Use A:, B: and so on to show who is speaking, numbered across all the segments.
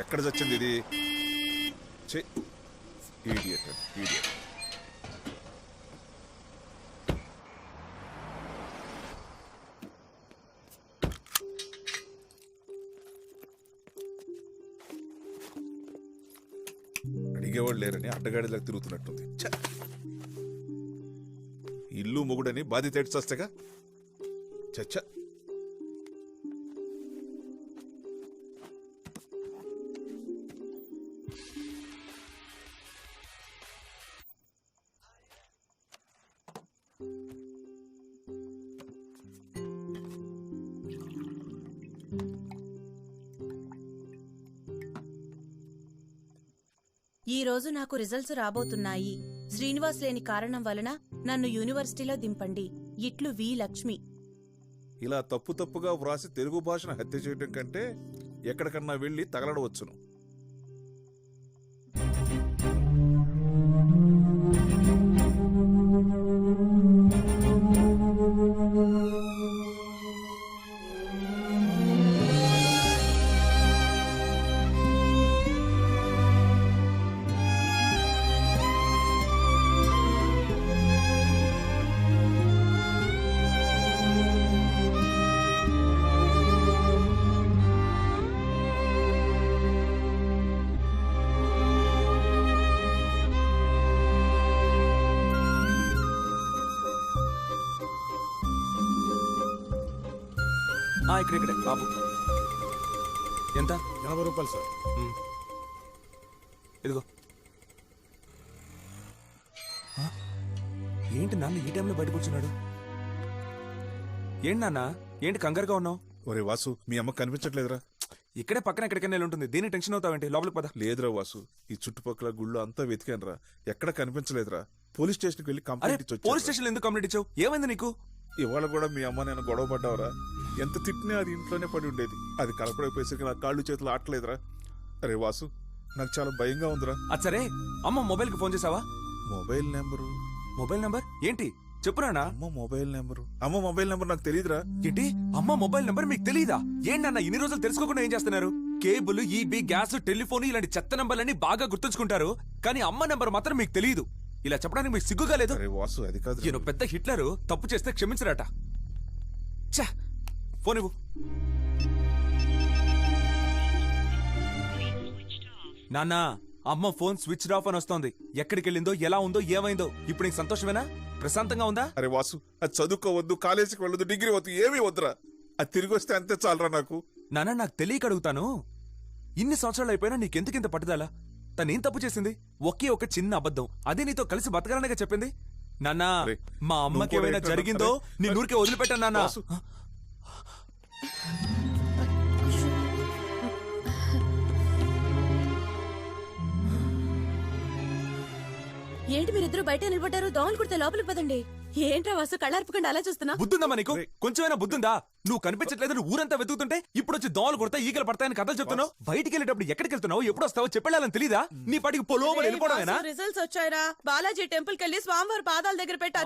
A: ఎక్కడ చచ్చింది ఇది? Idiot idiot. అడిగేవాళ్ళు లేరని అడ్డగాడిలాగా తిరుగుతున్నట్టుంది. ఇల్లు మొగుడని బాధ్యత ఏడ్చేస్తేగా. చచ్చ.
B: ఈ రోజు నాకు రిజల్ట్స్ రాబోతున్నాయి. శ్రీనివాస్ లేని కారణం వలన నన్ను యూనివర్సిటీలో దింపండి. ఇట్లు వి లక్ష్మి.
A: ఇలా తప్పు తప్పుగా వ్రాసి తెలుగు భాషను హత్య చేయడం కంటే ఎక్కడికన్నా వెళ్లి తగలడవచ్చును.
C: ఇక్కడే బాబు. ఎంత?
D: 50 రూపాయలు సార్.
C: ఇదిగో. ఏంటి నాన్న ఈ టైంలో బయటకు వచ్చున్నాడు? ఏంటి నాన్న, ఏంటి కంగారుగా ఉన్నావు?
A: ఒరే వాసు, మీ అమ్మ కనిపించట్లేదురా?
C: ఇక్కడే పక్కన ఎక్కడికైనా ఉంటుంది. దీనికి టెన్షన్ అవుతావేంటి? లోపలికి పద.
A: లేదురా వాసు, ఈ చుట్టుపక్కల గుళ్ళు అంతా వెతికానురా, ఎక్కడ కనిపించలేదురా. పోలీస్ స్టేషన్కి వెళ్ళి కంప్లైంట్ ఇచ్చి
C: పోలీస్ స్టేషన్ ఎందుకు కంప్లైంట్ ఇచ్చావు? ఏమైంది నీకు?
A: ఇవాళ కూడా మీ అమ్మ నేను గొడవ పడ్డావరా. ఎంత తిట్టినా అది ఇంట్లోనే పడి ఉండేది. అది కలపడైపోయేసరికి నా కాళ్ళు చేతులు ఆటలేదురా. అరే వాసు, నాకు చాలా భయంగా ఉందిరా.
C: అది సరే, అమ్మ మొబైల్ కి ఫోన్ చేసావా?
A: Mobile number?
C: మొబైల్ నెంబర్ ఏంటి చెప్పురానా?
A: అమ్మ మొబైల్ నెంబర్ నాకు తెలియదురా.
C: ఏంటి అమ్మ మొబైల్ నెంబర్ మీకు తెలియదా? ఏంటన్నా ఇన్ని రోజులు తెలుసుకోకుండా ఏం చేస్తున్నారు? కేబుల్, ఈబీ, గ్యాస్, టెలిఫోన్ ఇలాంటి చెత్త నంబర్లన్నీ బాగా గుర్తుంచుకుంటారు, కానీ అమ్మ నెంబర్ మాత్రం మీకు తెలియదు. ఇలా చెప్పడానికి మీకు సిగ్గుగా లేదు?
A: వాసు, అది కాదు.
C: ఈయన పెద్ద హిట్లరు, తప్పు చేస్తే క్షమించరాట. ఛా, ఫోన్ ఇవ్వు. నాన్నా, అమ్మ ఫోన్ స్విచ్ ఆఫ్ అని వస్తోంది. ఎక్కడికి వెళ్ళిందో, ఎలా ఉందో, ఏమైందో ఇప్పుడు నీకు సంతోషమేనా? ప్రశాంతంగా ఉందా?
A: అరే వాసు, అది చదువుకోవద్దు, కాలేజీకి వెళ్ళదు, డిగ్రీ వద్దు, ఏమీ వద్దురా. అది తిరిగి వస్తే అంతే చాలరా నాకు.
C: నాన్న, నాకు తెలియక అడుగుతాను. ఇన్ని సంవత్సరాలు అయిపోయినా నీకెందుకింత పట్టుదల? తనేం తప్పు చేసింది? ఒకే ఒక చిన్న అబద్ధం, అదే నీతో కలిసి బతకాలనేగా చెప్పింది. నాన్నా, మా అమ్మకి ఏమైనా జరిగిందో నీ నూరికే వదిలిపెట్టాను నాన్న.
B: ఏంటి మీరిద్దరు బయట నిలబడ్డారు? దోమలు కుడితే లోపలికి పదండి. ఏంట్రా వాసు, కళ్ళార్పకుండా అలా చూస్తున్నా?
C: బుద్ధుందమ్మా నీకు? కొంచెమైనా బుద్ధుందా? నువ్వు కనిపించట్లేదు, నువ్వు ఊరంతా వెతుకుతుంటే ఇప్పుడు వచ్చి దోమలు కొడతా, ఈగలు పడతాయని కథలు చెప్తున్నావు. బయటికి వెళ్ళేటప్పుడు ఎక్కడికి వెళ్తున్నావు, ఎప్పుడు వస్తావో చెప్పాలని తెలీదా? నీ పాటికి పొలోమని వెళ్ళిపోవడమేనా?
B: రిజల్ట్స్ వచ్చాయరా? బాలాజీ టెంపుల్ కెళ్ళి స్వామివారి పాదాల దగ్గర పెట్టి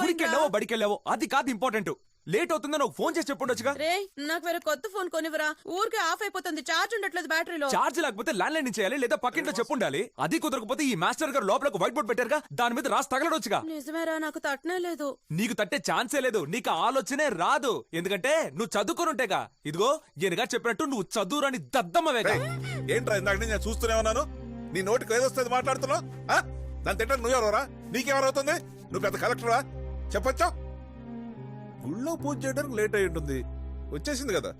C: గుడికెళ్ళావో బడికెళ్ళావో అది కాదు ఇంపార్టెంట్. లేట్ అవుతుందని ఒక ఫోన్ చేసి చెప్పుండొచ్చుగా.
B: రే, నాకు వేరే కొత్త ఫోన్ కొనివరా. ఊరికే ఆఫ్ అయిపోతుంది, చార్జ్ ఉండట్లేదు బ్యాటరీలో.
C: చార్జ్ లేకపోతే ల్యాండ్ లైన్ చేయాలి, లేదా పక్కింట్లో చెప్పుండాలి. అది కుదరకపోతే ఈ మాస్టర్ గారు లోపలకు వైట్ బోర్డ్ పెట్టారుగా, దాని మీద రాసి తగలడొచ్చుగా.
B: నిజమేరా, నాకు తట్టనే లేదు.
C: నీకు తట్టే ఛాన్సే లేదు, నీకు ఆలోచనే రాదు. ఎందుకంటే నువ్వు చదువుకునుంటేగా. ఇదిగో ఈయనగా చెప్పినట్టు నువ్వు చదువురాని దద్దమ్మవేగా.
A: ఏంట్రా ఇందాక నేను చూస్తూనే ఉన్నాను, నీ నోటికి ఏదొస్తుంది మాట్లాడుతున్నావు? దాని తింటే నువ్వెవరా? నీకెవరవుతుంది? నువ్వు పెద్ద కలెక్టరా? చెప్పొచ్చా? గుళ్ళో పూజ చేయడానికి లేట్ అయి ఉంటుంది, వచ్చేసింది కదా,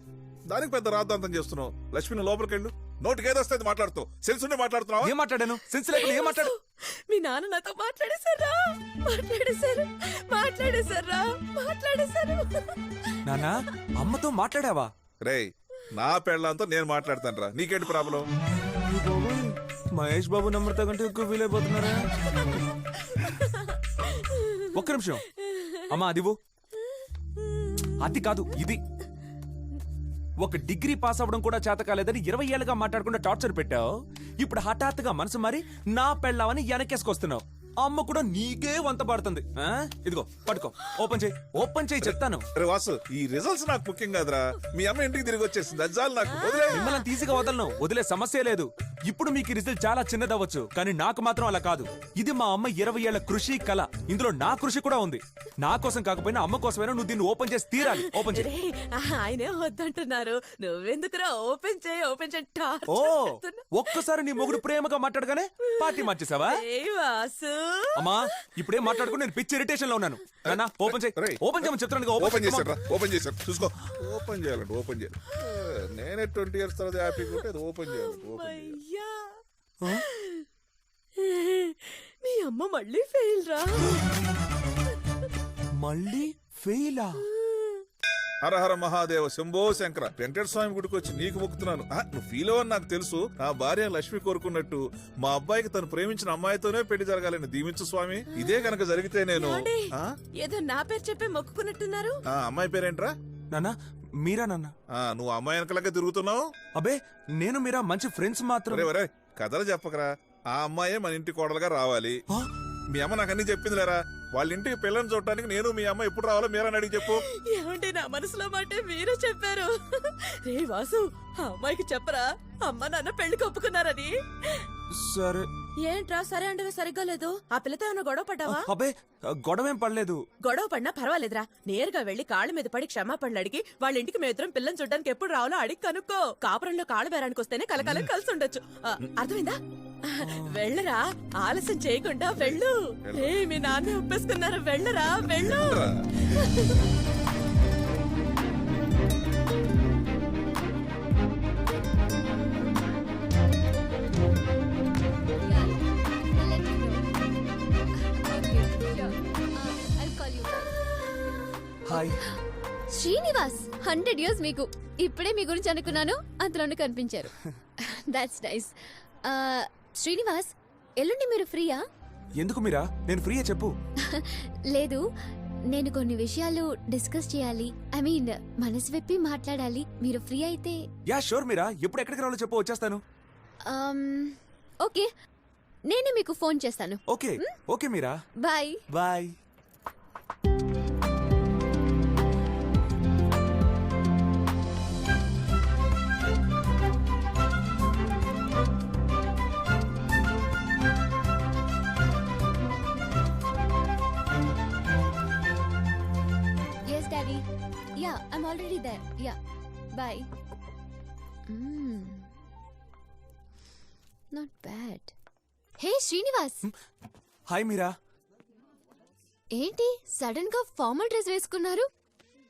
A: దానికి పెద్ద రాద్దాంతం చేస్తున్నావు. లక్ష్మిని లోపలికి వెళ్ళు, నోటికి ఏదొస్తుంది మాట్లాడుతావు. సెన్స్ ఉండి మాట్లాడుతున్నావు.
C: ఏం మాట్లాడాను? సెన్స్ లేకుండా ఏం మాట్లాడు?
B: మీ నాన్న నాతో మాట్లాడేశారా?
C: నానా, అమ్మతో మాట్లాడావా?
A: రేయ్, నా పెళ్ళంతో నేను మాట్లాడతాను రా, నీకేంటి ప్రాబ్లం?
C: మహేష్ బాబు నంబర్ తగ్గంటే ఎక్కువ ఫీల్ అయిపోతున్నారా? ఒక్క నిమిషం అమ్మా, అదివు. అది కాదు, ఇది. ఒక డిగ్రీ పాస్ అవ్వడం కూడా చేత కాలేదని 20 ఏళ్ళుగా మాట్లాడకుండా టార్చర్ పెట్టావు. ఇప్పుడు హఠాత్తుగా మనసు మారి నా పెళ్ళావని వెనకేసుకొస్తున్నావు. అమ్మ కూడా నీకే వంత పాడుతుంది ఆ? ఇదిగో పట్టుకో, ఓపెన్ చేయి చెప్తాను.
A: అరే వాసు, ఈ రిజల్ట్స్ నాకు ముఖ్యం కాదురా. మీ అమ్మ ఇంటికి తిరిగి వచ్చేసింది, అది చాలు నాకు. వదిలేయ్.
C: మిమ్మల్ని తీసిగా వదలను, వదిలే సమస్య లేదు. ఇప్పుడు మీకు ఈ రిజల్ట్ చాలా చిన్నదవ్వచ్చు, కానీ నాకు మాత్రం అలా కాదు. ఇది మా అమ్మ 20 ఏళ్ల కృషి కళ. ఇందులో నా కృషి కూడా ఉంది. నా కోసం కాకపోయినా అమ్మ కోసమైనా నువ్వు దీన్ని ఓపెన్ చేసి తీరాలి. ఓపెన్ చేయి.
D: రేయ్, ఆయనే వద్దంటున్నారు, నువ్వెందుకురా ఓపెన్ చేయి టార్చర్
C: ఓ
D: చేస్తున్నా.
C: ఒక్కసారి నీ మొగుడు ప్రేమగా మాట్లాడగానే పార్టీ మార్చేసావా?
D: ఏయ్ వాసు,
C: అమ్మా ఇప్పుడే మాట్లాడుకుని నేను పిచ్చి ఇరిటేషన్ లో ఉన్నాను. నాన్న ఓపెన్ చేయి,
A: రేయ్.
C: ఓపెన్ చేయమని చెప్తాను.
A: ఓపెన్ చేశారు రా, ఓపెన్ చేశారు. చూసుకో, ఓపెన్ చేయాలండి, ఓపెన్ చేయాలి. నేనే 20 years తర్వాత హ్యాపీగా ఉంటే అది ఓపెన్ చేయాలి. ఓపెన్ చేయాలి.
D: అయ్యా మీ అమ్మ మళ్ళీ ఫెయిల్ రా.
C: మళ్ళీ ఫెయిలా?
A: హరహర మహాదేవ శంభో శంకర. వెంకటేశ్వర స్వామి గుడికి వచ్చి నీకు మొక్కుతున్నాను. నువ్వు ఫీల్ అవ్వని నాకు తెలుసు. నా భార్య లక్ష్మి కోరుకున్నట్టు మా అబ్బాయికి తను ప్రేమించిన అమ్మాయితోనే పెళ్లి జరగాలని దీవించు స్వామి. ఇదే కనుక జరిగితే నేను
D: ఏమండి?
A: ఆ?
D: ఏదో నా పేరు చెప్పి మొక్కుకున్నట్టున్నారు.
A: ఆ అమ్మాయి పేరేంట్రా?
C: నాన్న మీరా? నాన్న
A: నువ్వు అమ్మాయి వెనకలకే తిరుగుతున్నావు.
C: అబే నేను మీరా మంచి ఫ్రెండ్స్ మాత్రం.
A: ఒరే కథలు చెప్పకరా. ఆ అమ్మాయే మన ఇంటి కోడలుగా రావాలి.
C: ఆ?
A: మీ అమ్మ నాకు అన్ని చెప్పింది లేరా. వాళ్ళ ఇంటికి పిల్లని చూడటానికి నేను మీ అమ్మ ఎప్పుడు రావాలో మీరని అడిగి చెప్పు.
D: ఏమంటే నా మనసులో మాట మీరే చెప్పారు. రే వాసు, ఆ అమ్మాయికి చెప్పరా అమ్మ నాన్న పెళ్లికి ఒప్పుకున్నారని.
C: సరే.
B: ఏంట్రా సరే అంటే సరిగ్గా లేదు. ఆ పిల్లతో ఏమైనా గొడవ పడ్డావా?
C: అబే గొడవేం పడలేదు.
D: గొడవ పడినా పర్వాలేదురా, నేరుగా వెళ్లి కాళ్ళ మీద పడి క్షమాపణలు అడిగి వాళ్ళ ఇంటికి మేమిద్దరం పిల్లని చూడడానికి ఎప్పుడు రావాలో అడిగి కనుక్కో. కాపురంలో కాళ్ళు బేరానికి వస్తేనే కలకాలం కలిసి ఉండొచ్చు. అర్థమైందా? వెళ్ళరా, ఆలస్యం చేయకుండా వెళ్ళు. మీ నాన్న ఒప్పేసుకున్నారు, వెళ్ళరా వెళ్ళు.
C: హాయ్.
E: శ్రీనివాస్, 100 years మీకు. ఇప్పుడే మీ గురించి అనుకున్నాను, అంతలోనే కనిపించారు. That's nice. శ్రీనివాస్, ఎల్లుండి మీరు ఫ్రీయా?
C: ఎందుకు మీరా? నేను ఫ్రీయే చెప్పు.
E: లేదు, నేను కొన్ని విషయాలు డిస్కస్ చేయాలి. ఐ మీన్ మనసు విప్పి మాట్లాడాలి. మీరు ఫ్రీ అయితే?
C: యా షూర్ మీరా. ఎప్పుడు ఎక్కడికి రావాలో చెప్పు, వచ్చేస్తాను.
E: ఓకే, నేనే మీకు ఫోన్ చేస్తాను.
C: Okay okay Mira.
E: Bye
C: bye.
E: Yes daddy. Yeah I'm already there. Yeah bye. Not bad. Hey Srinivas.
C: Hi Mira.
E: ఏంటి సడన్ గా ఫార్మల్ డ్రెస్ వేసుకున్నారు?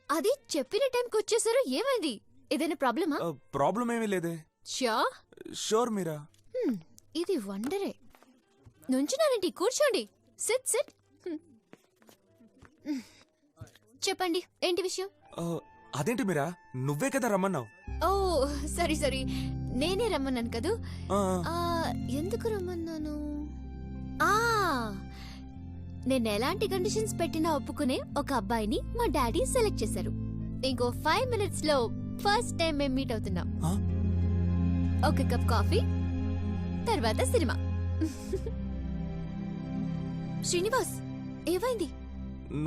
E: అది చెప్పిన టైంకి వచ్చేసారు, ఏమైంది? ఏదైనా ప్రాబ్లమా?
C: ప్రాబ్లం ఏమీ లేదే.
E: ష్యూర్?
C: షూర్ మీరా.
E: ఇది వండరే. నుంచున్నారండి, కూర్చోండి. SIT SIT. చెప్పండి, ఏంటి విషయం?
C: అదేంటి మీరా, నువ్వే కదా రమ్మన్నావు.
E: ఓ సరీ సరీ, నేనే రమ్మన్నాను కదూ.
C: ఆ,
E: ఎందుకు రమ్మన్నాను? ఆ నేను ఎలాంటి కండిషన్స్ పెట్టినా ఒప్పుకునే ఒక అబ్బాయిని మా డాడీ సెలెక్ట్ చేశారు. ఇంకో 5 minutes లో ఫస్ట్ టైం మేము మీట్ అవుతున్నాం.
C: ఆ?
E: ఒక కప్ కాఫీ, తర్వాత సినిమా. శ్రీనివాస్, ఏమైంది?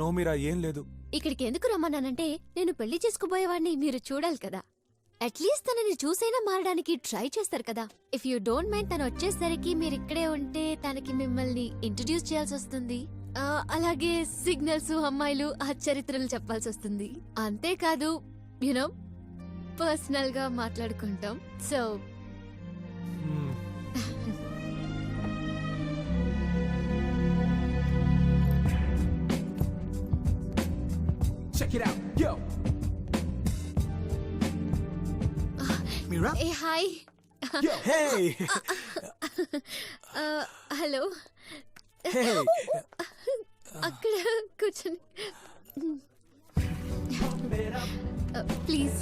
C: నో మీరా, ఏం లేదు.
E: ఇక్కడికి ఎందుకు రమ్మన్నానంటే, నేను పెళ్లి చేసుకోబోయేవాడిని మీరు చూడాలి కదా. అట్లీస్ట్ తనని చూసైనా మారడానికి ట్రై చేస్తారు కదా. ఇఫ్ యూ డోంట్ మైండ్, తను వచ్చేసరికి మీరు ఇక్కడే ఉంటే తనకి మిమ్మల్ని ఇంట్రడ్యూస్ చేయాల్సి వస్తుంది. అలాగే సిగ్నల్స్, అమ్మాయిలు, ఆ చరిత్రలు చెప్పాల్సి వస్తుంది. అంతేకాదు యునో పర్సనల్ గా మాట్లాడుకుంటాం. So
F: Check it out, yo. Mira?
E: ఏ hi.
F: Yo.
C: Hey.
E: Hello.
C: Hey.
E: అక్కడ కూర్చొని please.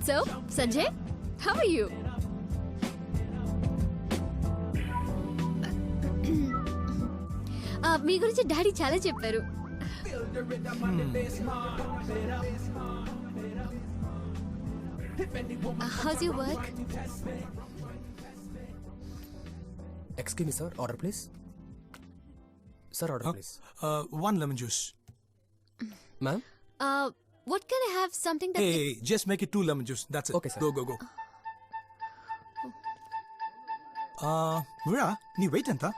E: So Sanjay, how are you? మీ గురించి డాడీ చాలా చెప్పారు. How's your work?
G: Excuse me, sir. Order, please. Sir, order, please.
F: One lemon juice.
G: Ma'am?
E: What can I have something that
F: Hey, just make it 2 lemon juice. That's it.
G: Okay, sir.
F: Go. Mira, nee weight enta?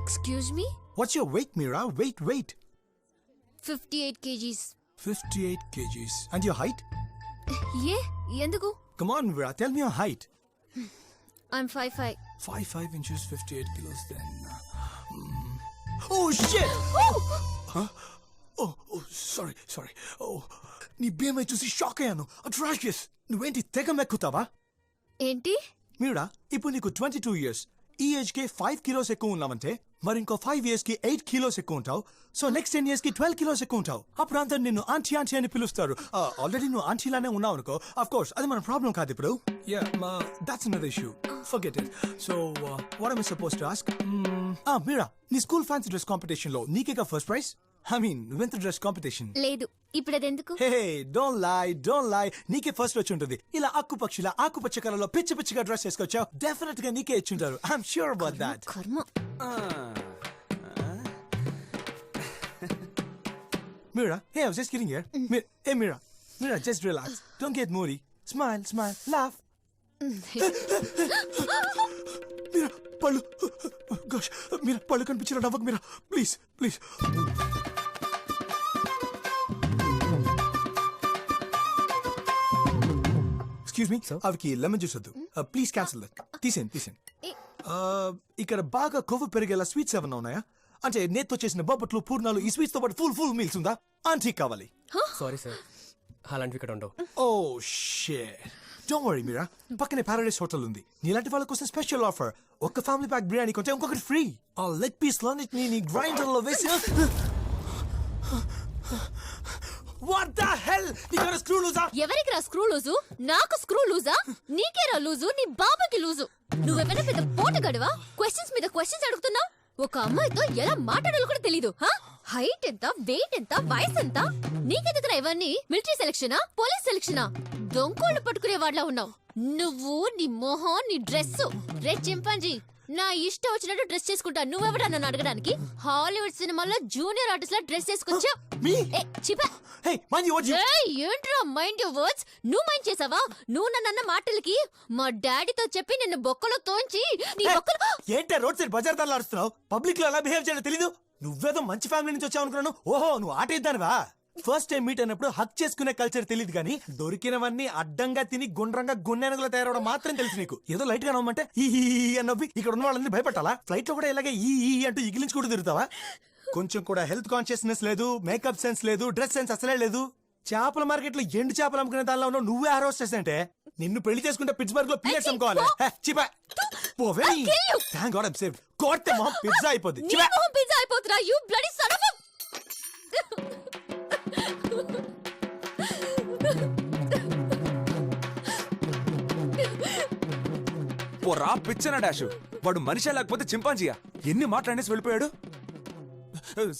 E: Excuse me
F: What's your weight, Mira? Weight.
E: 58 kgs
F: 58 kgs. And your height?
E: ఏ ఎందుకు
F: Come on, Mira, tell me your height.
E: I'm 5'5".
F: 5 inches, 58 kilos then. Oh, shit! Huh? Oh, sorry. Oh, నీ BMI చూసి shock అయ్యాను. Atrocious. నువ్వేంటి తెగ మెక్కుతావా?
E: ఏంటి
F: మీరా ఇప్పుడు నీకు 22 years. ఈ ఏజ్ కి 5 kilos ఎక్కువ ఉన్నావంటే మరి ఇంకో 5 years కి 8 kilos ఎక్కువ ఉంటావు. సో నెక్స్ట్ 10 years కి 12 kilos ఎక్కువ ఉంటావు. అప్పుడు అందరు నిన్ను ఆంటీ అని పిలుస్తారు. ఆల్రెడీ నువ్వు ఆంటీలానే ఉన్నావు అనుకో. ఆఫ్ కోర్స్ అది మన ప్రాబ్లం కాదు ఇప్పుడు. That's another issue. Forget it. So what am I supposed to ask? మీరా నీ స్కూల్ ఫ్యాన్సీ డ్రెస్ కాంపిటీషన్ లో నీకేగా ఫస్ట్ ప్రైజ్? I mean, వింత డ్రెస్ కాంపిటీషన్.
E: లేదు ఇప్పుడు అదెందుకు
F: హే డోంట్ లై నీకే ఫస్ట్ వచ్చి ఉంటుంది. ఇలా ఆకుపక్షిలా ఆకుపచ్చ కలర్లో పిచ్చిగా డ్రెస్ వేసుకొచ్చావు. డెఫినెట్ గా నీకే ఇచ్చుంటారు. I'm sure about that.
E: కర్మ
F: Mira, hey, I was just kidding here. Hey, Mira, just relax. Don't get moody. Smile, laugh. Mira, పళ్ళు. Gosh, Mira, పళ్ళు కనిపించిన నవ్వకు Mira. Please. Excuse me, అవికి లెమన్ జ్యూస్ వద్దు. Please cancel that. తీసేయండి. ఇక్కడ బాగా కొవ్వు పెరిగేలా స్వీట్స్ ఏమన్నా ఉన్నాయా? అంటే నేత్తో చేసిన బొబ్బట్లు, పూర్ణాలు, ఈ స్వీట్స్ తో పాటు ఫుల్ మీల్స్ ఉందా? ఆంటీ కావాలి.
G: Sorry, sir. అలాంటివి ఇక్కడ ఉండవు.
F: Oh shit. Don't worry Meera, పక్కనే పారడైస్ హోటల్ ఉంది. నీలాంటి వాళ్ళ కోసం స్పెషల్ ఆఫర్. ఒక ఫ్యామిలీ ప్యాక్ బిర్యానీ కొంటే ఇంకొకటి ఫ్రీ. ఆ లెగ్ పీస్ లన్నిటిని నీ గ్రైండర్ లో వేసి వాట్ ద హెల్. నీకు స్క్రూ లూజా?
E: ఎవరికి రా స్క్రూ లూజు? నాకు స్క్రూ లూజా? నీకేరా లూజు? నీ బాబాకి లూజు. నువ్వేమైనా పెద్ద పోటుగాడివా? క్వశ్చన్స్ మీద క్వశ్చన్స్ అడుగుతున్నావు. ఒక అమ్మాయితో ఎలా మాట్లాడాలో కూడా తెలీదు. హైట్ ఎంత, వెయిట్ ఎంత, వయసు ఎంత? నీకెందుకురా ఇవన్నీ? Military సెలక్షనా, police సెలక్షనా? దొంకోళ్ళు పట్టుకునే వాళ్ళ ఉన్నావు నువ్వు. నీ మొహం, నీ డ్రెస్. రే చింపాంజీ, నా ఇష్టం వచ్చినట్టు డ్రెస్ చేసుకుంటా. నువ్వెవడా నన్ను అడగడానికి? హాలీవుడ్ సినిమాలో జూనియర్ ఆర్టిస్ట్ లా డ్రెస్ చేసుకొచ్చా. ఏంట్రా మైండ్ యువర్ వర్డ్స్? నువ్వు మైండ్ చేసావా? నువ్వు నన్న మాటలకి మా డాడీతో చెప్పి నిన్ను బొక్కలో తోంచి నీ బొక్కలో.
F: ఏంటే రోడ్ సైడ్ బజార్ దారిలో అరుస్తున్నావు? పబ్లిక్ లో ఎలా బిహేవ్ చేయాలో తెలీదు? నువ్వేదో మంచి ఫ్యామిలీ నుంచి వచ్చావు అనుకున్నాను. ఓహో, నువ్వు ఆట ఇద్దానివా? ఫస్ట్ టైం మీట్ అయినప్పుడు హక్ చేసుకునే కల్చర్ తెలియదు కానీ దొరికినవన్నీ అడ్డంగా తిని గుండ్రంగా గున్నెనగలో తయారవడం మాత్రం తెలుసు నీకు. ఏదో లైట్ గా నవ్వమంటే ఈ అన్నవి ఇక్కడ ఉన్న వాళ్ళని భయపెట్టాలా? ఫ్లైట్ లో కూడా ఇలాగే ఈ అంటూ ఇగిలించుకుంటూ తిరుగుతావా? కొంచెం కూడా హెల్త్ కాన్షియస్నెస్ లేదు, మేకప్ సెన్స్ లేదు, డ్రెస్ సెన్స్ అసలే లేదు. చేపల మార్కెట్ లో ఎండు చేపలు అమ్ముకునే దానిలో ఉన్న నువ్వే హరోస్టెస్ అంటే నిన్ను పెళ్లి చేసుకుంటే పిట్స్బర్గ్ లో పిఎస్ అమ్ముకోవాలి. పిజ్జా అయిపోద్ది.
E: పిజ్జా అయిపోతురా యు బ్లడీ సన్ ఆఫ్.
C: పోరా పిచ్చన డాష్. వాడు మనిషి లేకపోతే చింపాంజీయా? ఎన్ని మాట్లాడేసి వెళ్ళిపోయాడు.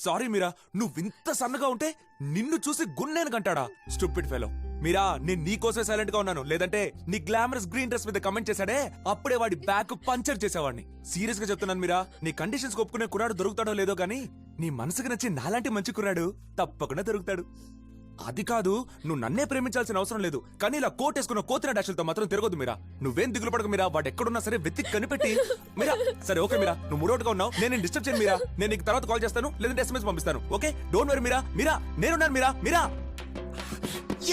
C: సారీ మీరా, నువ్వు ఇంత సన్నగా ఉంటే నిన్ను చూసి గున్నేను కంటాడా స్టూపిడ్ ఫెలో. మీరా, నేను నీకోసమే సైలెంట్ గా ఉన్నాను. లేదంటే నీ గ్లామరస్ గ్రీన్ డ్రెస్ మీద కమెంట్ చేశాడే అప్పుడే వాడి బ్యాక్ పంచర్ చేసేవాడిని. సీరియస్ గా చెప్తున్నాను మీరా, నీ కండిషన్స్ ఒప్పుకునే కుర్రాడు దొరుకుతాడో లేదో గానీ నీ మనసుకు నచ్చి నాలాంటి మంచి కుర్రాడు తప్పకుండా దొరుకుతాడు. అది కాదు, నువ్వు నన్నే ప్రేమించాల్సిన అవసరం లేదు, కానీ ఇలా కోటేసుకున్న కోతిన డాషులతో మాత్రం తిరగొద్దు మీరా. నువ్వేం దిగులు పడక మీరా, వాడు ఎక్కడున్నా సరే వెతికి కనిపెట్టి మీరా. సరే ఓకే మీరా, నువ్వు మూడోటుగా ఉన్నావు, నేను డిస్టర్బ్ చేయను మీరా. నేను నీకు తర్వాత కాల్ చేస్తాను, లేదంటే SMS పంపిస్తాను. ఓకే, డోంట్ వరీ మీరా. మీరా, నేనున్నాను మీరా.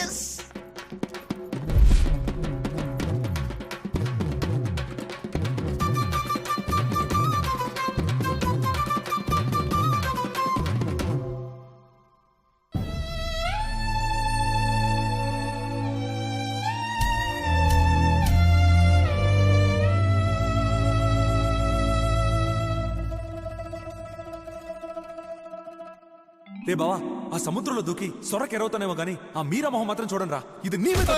F: ఎస్.
C: రే బావా, ఆ సముద్రంలో దూకి సొరకెరవుతానేమో గానీ ఆ మీరా మొహం మాత్రం చూడండి రా. ఇది నీ మీద